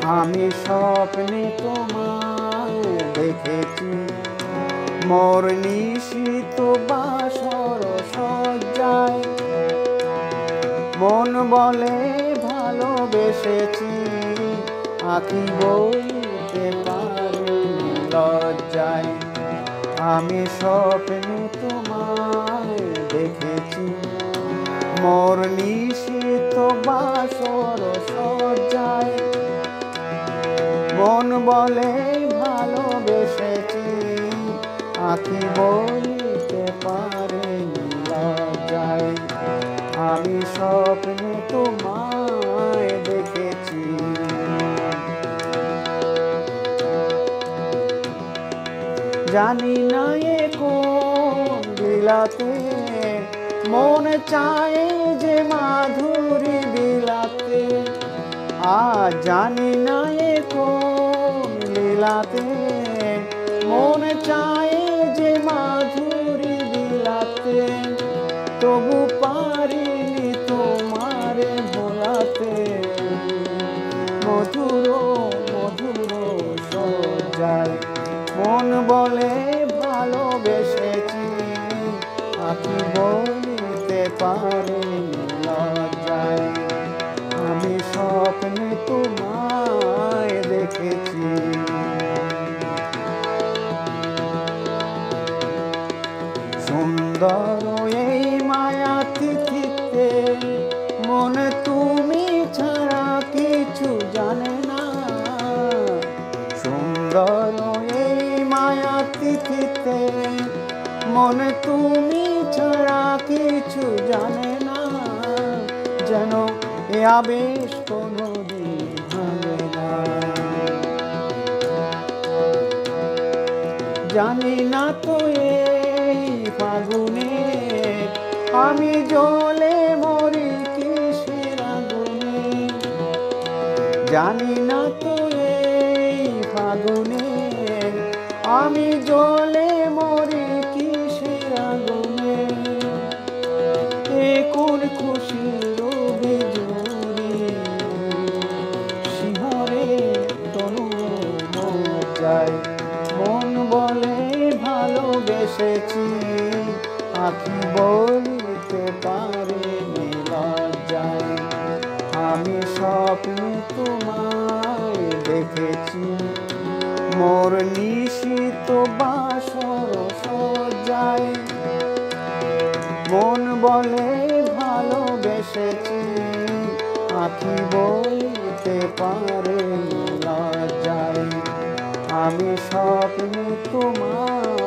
আমি স্বপ্নে তোমায় দেখেছি, মোর নিশীথ বাসর সজ্জায়। মন বলে ভালোবেসেছি, আঁখি বলতে পারে লজ্জায়। আমি স্বপ্নে তোমায় দেখেছি, মোর নিশীথ বাসর সজ্জায়। মন বলে ভালোবেসেছি, আঁখি বলতে পারে লজ্জায়। আমি স্বপ্নে তোমায় দেখেছি। জানি না এ কোন বিলাতে, মন চায় যে মাধুরী বিলাতে। আজ জানি না এ কোন লীলাতে, মন চায় যে মাধুরী বিলাতে। তবু পারিনি তোমারে ভোলাতে, মধুর মধুর সজ্জায়। মন বলে ভালোবেসেছি, আঁখি বলতে পারে লজ্জায়। আমি স্বপ্নে তোমায় দেখেছি। সুন্দর এই মায়া তিথিতে, মন তুমি ছাড়া কিছু জানে না। সুন্দর এই মায়া তিথিতে, মন তুমি ছাড়া কিছু জানে না। যেন এ আবেশ কোনোদিন ভাঙে না। জানি না তো এই ফাগুনে, আমি জ্বলে মরি কিসের আগুনে। জানি না তো এই ফাগুনে, আমি জ্বলে মরি কিসের আগুনে। এ কোন খুশির বিজুরি, শিহরে তনু মজ্জায়। মন বলে ভালোবেসেছি, আঁখি বলতে পারে লজ্জায়। আমি স্বপ্নে তোমায় দেখেছি, মোর নিশীথ বাসর সজ্জায়। মন বলে ভালোবেসেছি, আঁখি বলতে পারে লজ্জায়। আমি স্বপ্নে তোমায়